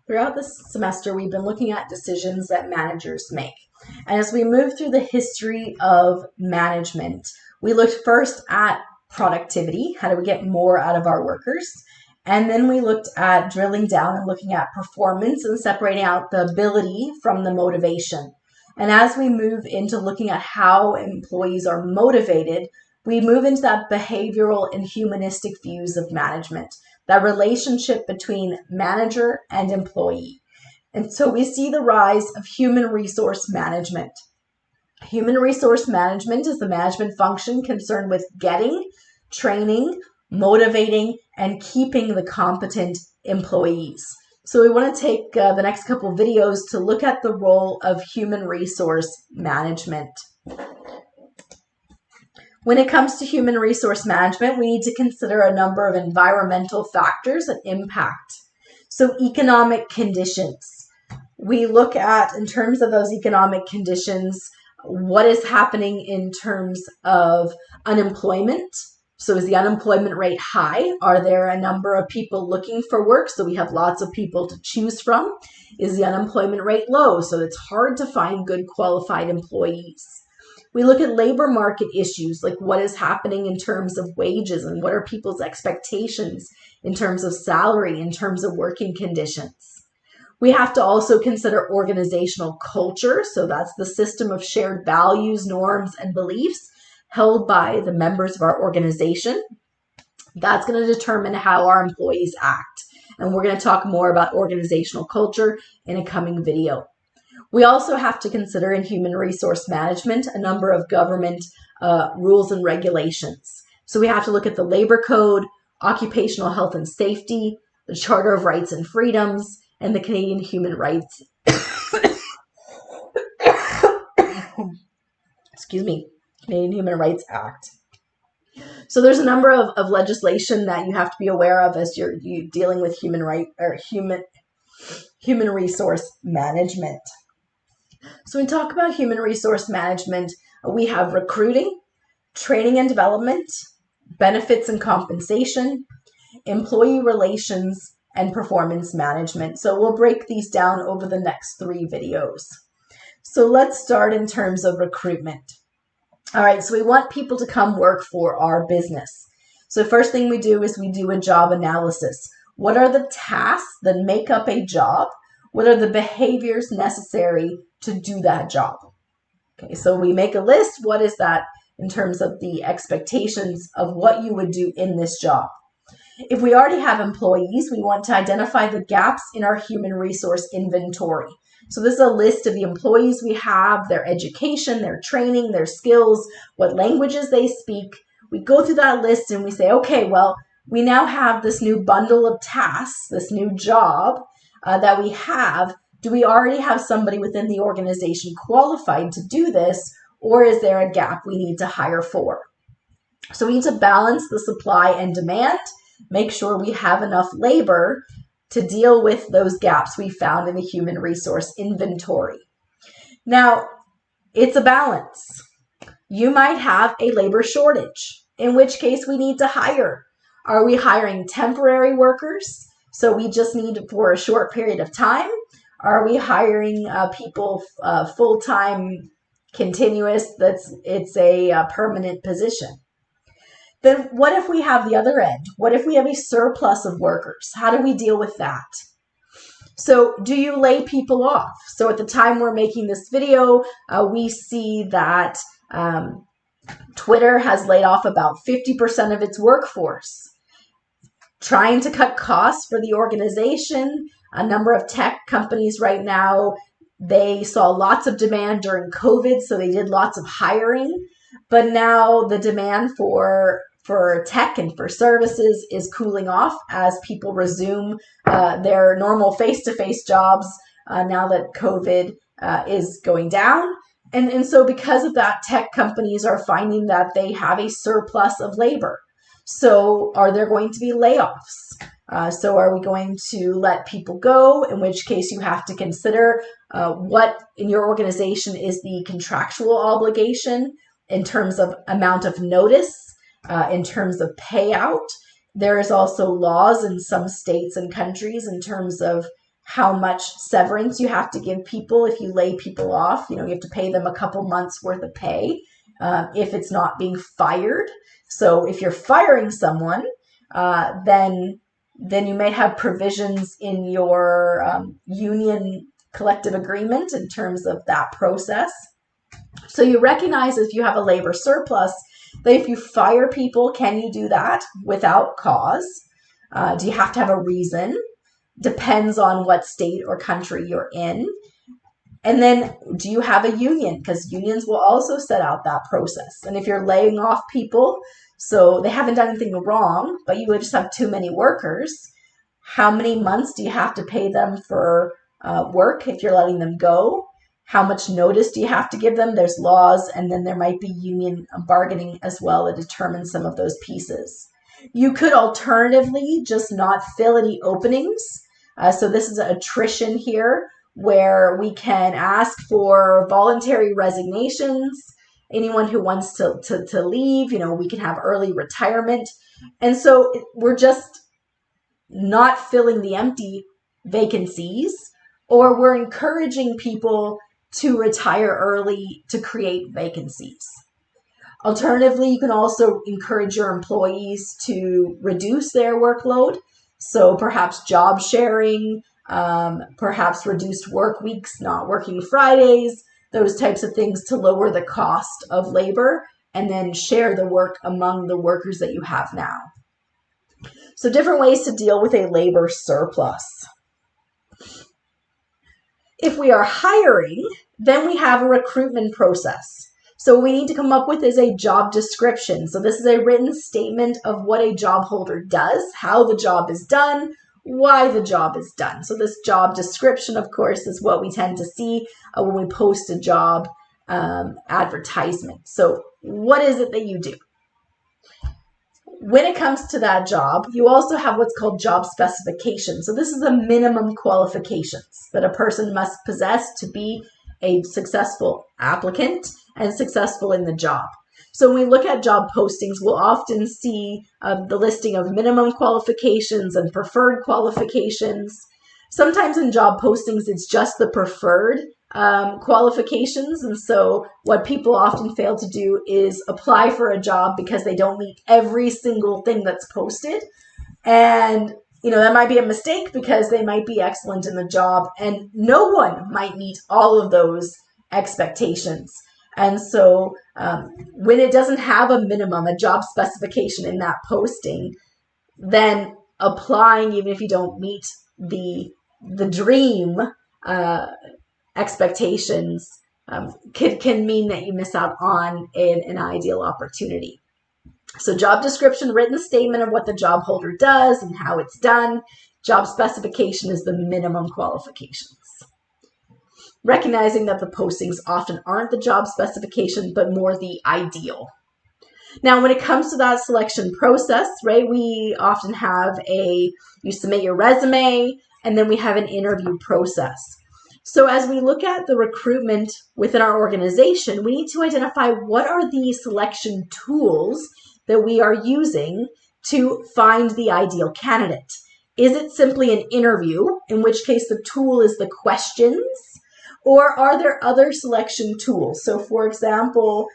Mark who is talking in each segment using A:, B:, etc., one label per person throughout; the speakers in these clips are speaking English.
A: Throughout this semester, we've been looking at decisions that managers make. And as we move through the history of management, we looked first at productivity. How do we get more out of our workers? And then we looked at drilling down and looking at performance and separating out the ability from the motivation. And as we move into looking at how employees are motivated, we move into that behavioral and humanistic views of management, that relationship between manager and employee. And so we see the rise of human resource management. Human resource management is the management function concerned with getting, training, motivating, and keeping the competent employees. So we want to take the next couple of videos to look at the role of human resource management. When it comes to human resource management, we need to consider a number of environmental factors that impact. So economic conditions. We look at, in terms of those economic conditions, what is happening in terms of unemployment. So is the unemployment rate high? Are there a number of people looking for work? So we have lots of people to choose from. Is the unemployment rate low? So it's hard to find good qualified employees. We look at labor market issues, like what is happening in terms of wages and what are people's expectations in terms of salary, in terms of working conditions. We have to also consider organizational culture. So that's the system of shared values, norms, and beliefs held by the members of our organization. That's going to determine how our employees act. And we're going to talk more about organizational culture in a coming video. We also have to consider in human resource management a number of government rules and regulations. So we have to look at the labor code, occupational health and safety, the Charter of Rights and Freedoms, and the Canadian Human Rights, Canadian Human Rights Act. So there's a number of legislation that you have to be aware of as you're dealing with human resource management. So when we talk about human resource management, we have recruiting, training and development, benefits and compensation, employee relations, and performance management. So we'll break these down over the next 3 videos. So let's start in terms of recruitment. All right, so we want people to come work for our business. So first thing we do is we do a job analysis. What are the tasks that make up a job? What are the behaviors necessary to do that job? Okay, so we make a list. What is that in terms of the expectations of what you would do in this job? If we already have employees, we want to identify the gaps in our human resource inventory. So this is a list of the employees we have, their education, their training, their skills, what languages they speak. We go through that list and we say, okay, well, we now have this new bundle of tasks, this new job that we have. Do we already have somebody within the organization qualified to do this, or is there a gap we need to hire for? So we need to balance the supply and demand, make sure we have enough labor to deal with those gaps we found in the human resource inventory. Now, it's a balance. You might have a labor shortage, in which case we need to hire. Are we hiring temporary workers? So we just need for a short period of time. Are we hiring people full-time, continuous? It's a permanent position. Then what if we have the other end? What if we have a surplus of workers? How do we deal with that? So do you lay people off? So at the time we're making this video, we see that Twitter has laid off about 50% of its workforce. Trying to cut costs for the organization. A number of tech companies right now, they saw lots of demand during COVID, so they did lots of hiring. But now the demand for tech and for services is cooling off as people resume their normal face-to-face jobs now that COVID is going down. And so because of that, tech companies are finding that they have a surplus of labor. So are there going to be layoffs? So are we going to let people go? In which case you have to consider what in your organization is the contractual obligation in terms of amount of notice, in terms of payout. There is also laws in some states and countries in terms of how much severance you have to give people if you lay people off. You have to pay them a couple months worth of pay if it's not being fired. So if you're firing someone, then you may have provisions in your union collective agreement in terms of that process. So you recognize if you have a labor surplus, that if you fire people, can you do that without cause? Do you have to have a reason? Depends on what state or country you're in. And then do you have a union? Because unions will also set out that process. And if you're laying off people, so they haven't done anything wrong, but you would just have too many workers, how many months do you have to pay them for work if you're letting them go? How much notice do you have to give them? There's laws, and then there might be union bargaining as well to determine some of those pieces. You could alternatively just not fill any openings. So this is attrition here, where we can ask for voluntary resignations. Anyone who wants to leave, we can have early retirement. And so we're just not filling the empty vacancies, or we're encouraging people to retire early to create vacancies. Alternatively, you can also encourage your employees to reduce their workload. So perhaps job sharing, perhaps reduced work weeks, not working Fridays, those types of things to lower the cost of labor, and then share the work among the workers that you have now. So different ways to deal with a labor surplus. If we are hiring, then we have a recruitment process. So what we need to come up with is a job description. So this is a written statement of what a job holder does, how the job is done, why the job is done. So this job description, of course, is what we tend to see when we post a job advertisement. So what is it that you do? When it comes to that job, you also have what's called job specification. So this is the minimum qualifications that a person must possess to be a successful applicant and successful in the job. So when we look at job postings, we'll often see the listing of minimum qualifications and preferred qualifications. Sometimes in job postings, it's just the preferred qualifications. And so what people often fail to do is apply for a job because they don't meet every single thing that's posted. And that might be a mistake because they might be excellent in the job and no one might meet all of those expectations. And so when it doesn't have a minimum, a job specification in that posting, then applying, even if you don't meet the dream expectations, can mean that you miss out on an ideal opportunity. So job description, written statement of what the job holder does and how it's done. Job specification is the minimum qualifications. Recognizing that the postings often aren't the job specification, but more the ideal. Now, when it comes to that selection process, right, we often have you submit your resume, and then we have an interview process. So as we look at the recruitment within our organization, we need to identify what are the selection tools that we are using to find the ideal candidate. Is it simply an interview, in which case the tool is the questions, or are there other selection tools? So for example,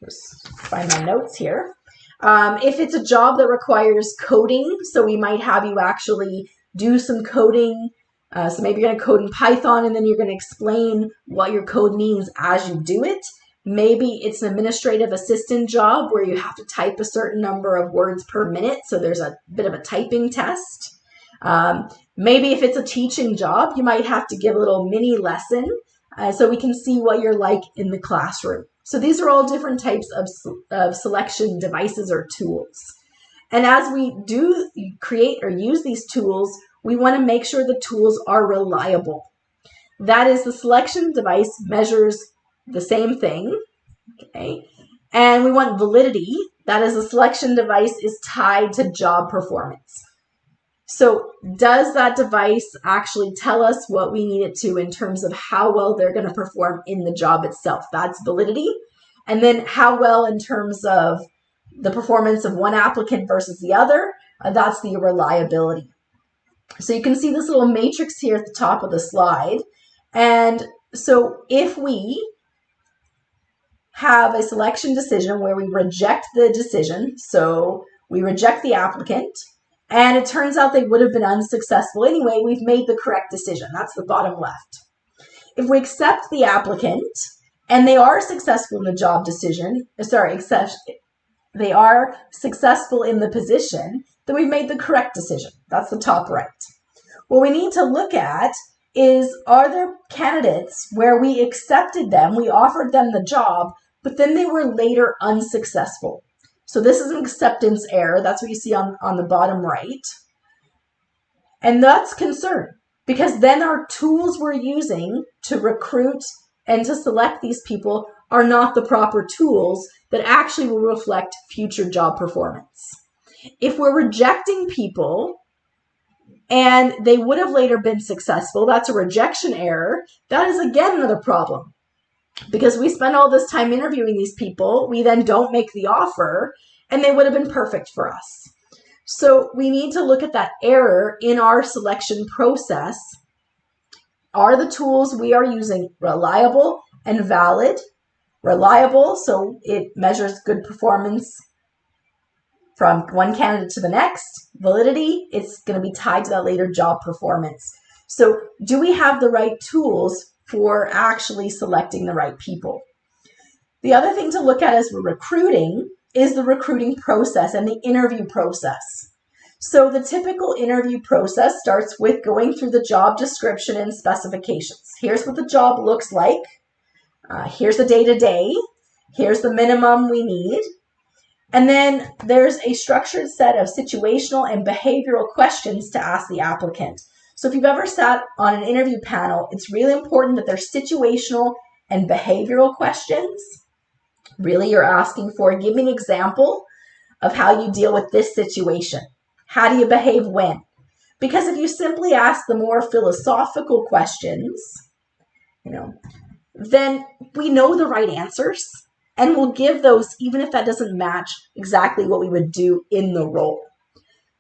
A: just find my notes here. If it's a job that requires coding, so we might have you actually do some coding. So maybe you're going to code in Python and then you're going to explain what your code means as you do it. Maybe it's an administrative assistant job where you have to type a certain number of words per minute. So there's a bit of a typing test. Maybe if it's a teaching job, you might have to give a little mini lesson so we can see what you're like in the classroom. So these are all different types of selection devices or tools. And as we do create or use these tools, we want to make sure the tools are reliable. That is, the selection device measures the same thing, okay? And we want validity. That is, the selection device is tied to job performance. So does that device actually tell us what we need it to in terms of how well they're going to perform in the job itself? That's validity. And then how well in terms of the performance of one applicant versus the other, that's the reliability. So you can see this little matrix here at the top of the slide. And so if we have a selection decision where we reject the decision, so we reject the applicant, and it turns out they would have been unsuccessful anyway, we've made the correct decision. That's the bottom left. If we accept the applicant and they are successful in the job decision, they are successful in the position, then we've made the correct decision. That's the top right. What we need to look at is, are there candidates where we accepted them, we offered them the job, but then they were later unsuccessful? So this is an acceptance error. That's what you see on the bottom right. And that's concern, because then our tools we're using to recruit and to select these people are not the proper tools that actually will reflect future job performance. If we're rejecting people and they would have later been successful, that's a rejection error. That is, again, another problem, because we spend all this time interviewing these people, we then don't make the offer, and they would have been perfect for us. So we need to look at that error in our selection process. Are the tools we are using reliable and valid? Reliable, so it measures good performance from one candidate to the next. Validity, it's going to be tied to that later job performance. So do we have the right tools for actually selecting the right people? The other thing to look at as we're recruiting is the recruiting process and the interview process. So the typical interview process starts with going through the job description and specifications. Here's what the job looks like. Here's the day-to-day. Here's the minimum we need. And then there's a structured set of situational and behavioral questions to ask the applicant. So if you've ever sat on an interview panel, it's really important that there's situational and behavioral questions. Really, you're asking for, give me an example of how you deal with this situation. How do you behave when? Because if you simply ask the more philosophical questions, then we know the right answers, and we'll give those even if that doesn't match exactly what we would do in the role.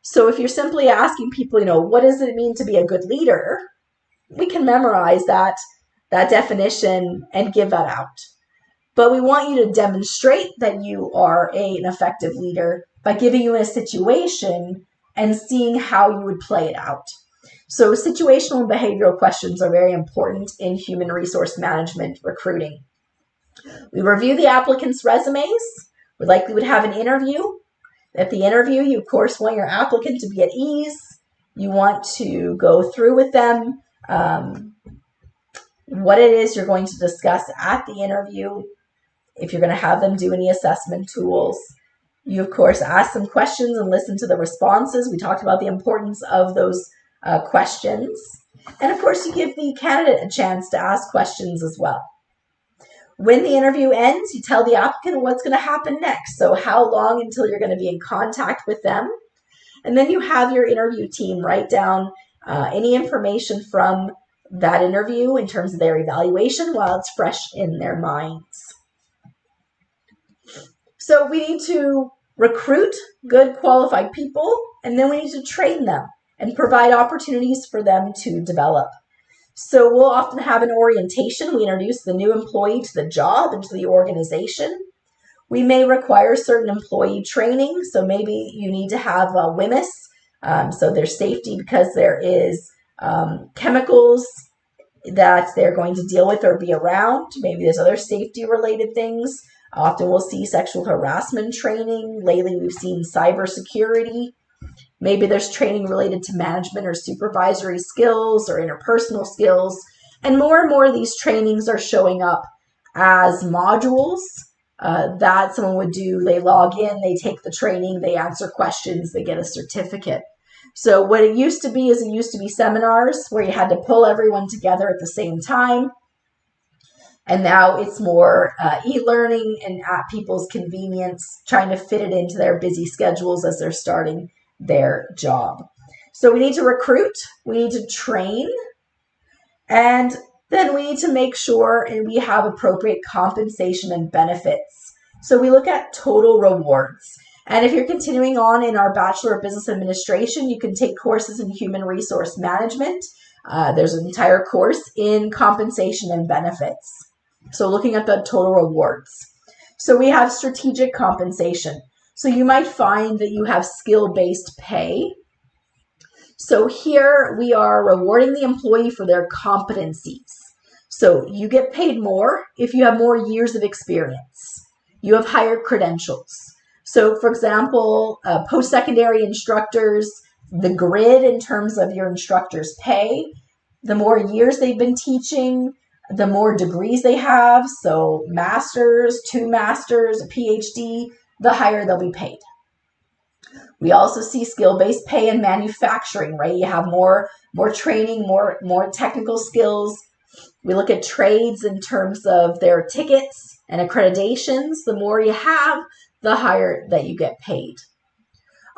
A: So if you're simply asking people, what does it mean to be a good leader? We can memorize that definition and give that out. But we want you to demonstrate that you are an effective leader by giving you a situation and seeing how you would play it out. So situational and behavioral questions are very important in human resource management recruiting. We review the applicant's resumes. We likely would have an interview. At the interview, you, of course, want your applicant to be at ease. You want to go through with them what it is you're going to discuss at the interview. If you're going to have them do any assessment tools, you, of course, ask some questions and listen to the responses. We talked about the importance of those questions. And, of course, you give the candidate a chance to ask questions as well. When the interview ends, you tell the applicant what's going to happen next. So how long until you're going to be in contact with them. And then you have your interview team write down any information from that interview in terms of their evaluation while it's fresh in their minds. So we need to recruit good qualified people, and then we need to train them and provide opportunities for them to develop. So we'll often have an orientation. We introduce the new employee to the job and to the organization. We may require certain employee training. So maybe you need to have WMIS. So there's safety because there is chemicals that they're going to deal with or be around. Maybe there's other safety related things. Often we'll see sexual harassment training. Lately we've seen cybersecurity. Maybe there's training related to management or supervisory skills or interpersonal skills. And more of these trainings are showing up as modules that someone would do. They log in, they take the training, they answer questions, they get a certificate. So what it used to be is it used to be seminars where you had to pull everyone together at the same time. And now it's more e-learning and at people's convenience, trying to fit it into their busy schedules as they're starting their job. So we need to recruit, we need to train, and then we need to make sure and we have appropriate compensation and benefits. So we look at total rewards. And if you're continuing on in our Bachelor of Business Administration, you can take courses in Human Resource Management. There's an entire course in compensation and benefits. So looking at the total rewards. So we have strategic compensation. So you might find that you have skill-based pay. So here we are rewarding the employee for their competencies. So you get paid more if you have more years of experience. You have higher credentials. So for example, post-secondary instructors, the grid in terms of your instructor's pay, the more years they've been teaching, the more degrees they have. So masters, 2 masters, a PhD, the higher they'll be paid. We also see skill-based pay in manufacturing, right? You have more training, more technical skills. We look at trades in terms of their tickets and accreditations. The more you have, the higher that you get paid.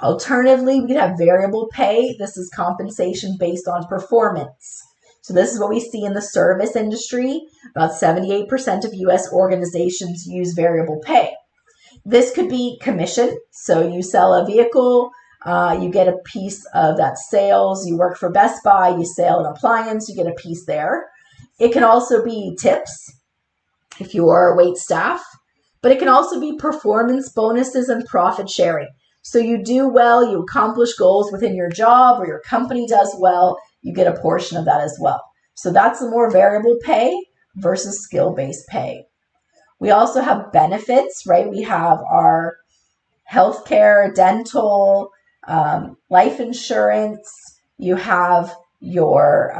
A: Alternatively, we could have variable pay. This is compensation based on performance. So this is what we see in the service industry. About 78% of U.S. organizations use variable pay. This could be commission. So you sell a vehicle, you get a piece of that sales. You work for Best Buy, you sell an appliance, you get a piece there. It can also be tips if you are a wait staff, but it can also be performance bonuses and profit sharing. So you do well, you accomplish goals within your job, or your company does well, you get a portion of that as well. So that's the more variable pay versus skill-based pay. We also have benefits, right? We have our healthcare, dental, life insurance. You have your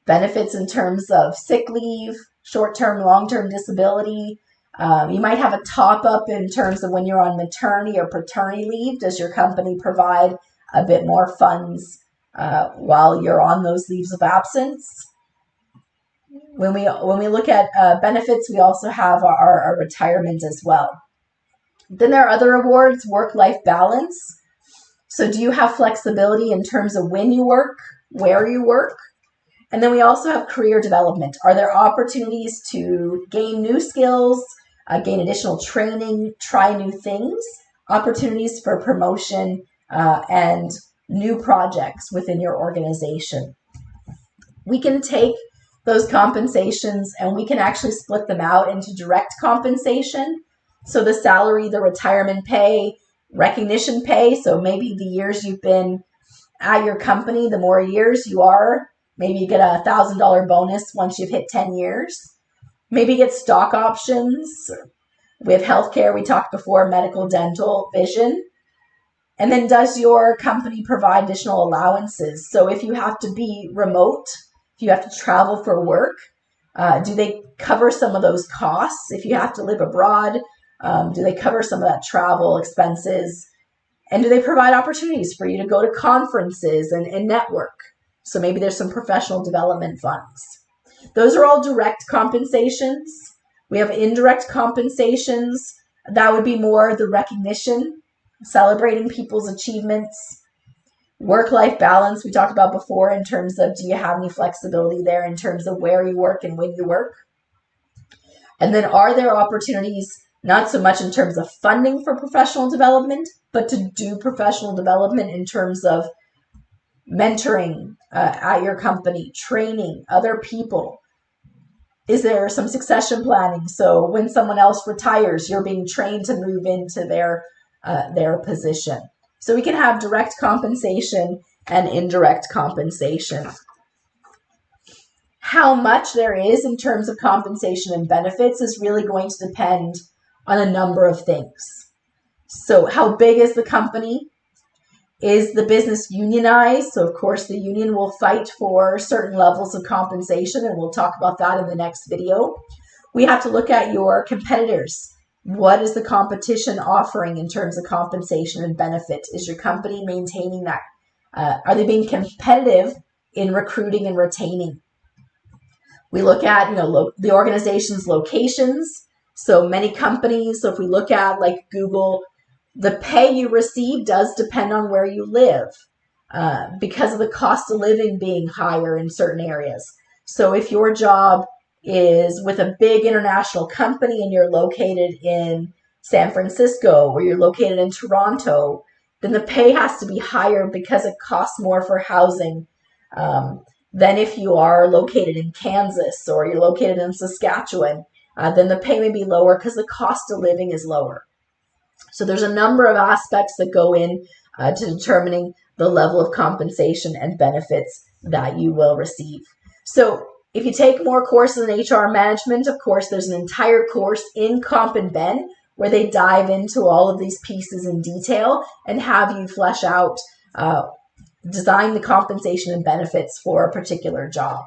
A: benefits in terms of sick leave, short-term, long-term disability. You might have a top-up in terms of when you're on maternity or paternity leave. Does your company provide a bit more funds while you're on those leaves of absence? When we look at benefits, we also have our retirement as well. Then there are other awards, work-life balance. So do you have flexibility in terms of when you work, where you work? And then we also have career development. Are there opportunities to gain new skills, gain additional training, try new things, opportunities for promotion, and new projects within your organization? We can take those compensations and we can actually split them out into direct compensation. So the salary, the retirement pay, recognition pay. So maybe the years you've been at your company, the more years you are, maybe you get a $1,000 bonus once you've hit 10 years. Maybe you get stock options. We have healthcare, we talked before, medical, dental, vision. And then does your company provide additional allowances? So if you have to be remote, if you have to travel for work, do they cover some of those costs? If you have to live abroad, do they cover some of that travel expenses? And do they provide opportunities for you to go to conferences and network? So maybe there's some professional development funds. Those are all direct compensations. We have indirect compensations. That would be more the recognition, celebrating people's achievements. Work-life balance, we talked about before in terms of do you have any flexibility there in terms of where you work and when you work? And then are there opportunities, not so much in terms of funding for professional development, but to do professional development in terms of mentoring at your company, training other people? Is there some succession planning? So when someone else retires, you're being trained to move into their position. So we can have direct compensation and indirect compensation. How much there is in terms of compensation and benefits is really going to depend on a number of things. So how big is the company? Is the business unionized? So of course the union will fight for certain levels of compensation, and we'll talk about that in the next video. We have to look at your competitors. What is the competition offering in terms of compensation and benefit? Is your company maintaining that? Are they being competitive in recruiting and retaining? We look at the organization's locations. So many companies, so if we look at like Google, the pay you receive does depend on where you live because of the cost of living being higher in certain areas. So if your job is with a big international company and you're located in San Francisco or you're located in Toronto, then the pay has to be higher because it costs more for housing than if you are located in Kansas or you're located in Saskatchewan. Then the pay may be lower because the cost of living is lower. So there's a number of aspects that go in to determining the level of compensation and benefits that you will receive. So if you take more courses in HR management, of course, there's an entire course in Comp and Ben where they dive into all of these pieces in detail and have you flesh out, design the compensation and benefits for a particular job.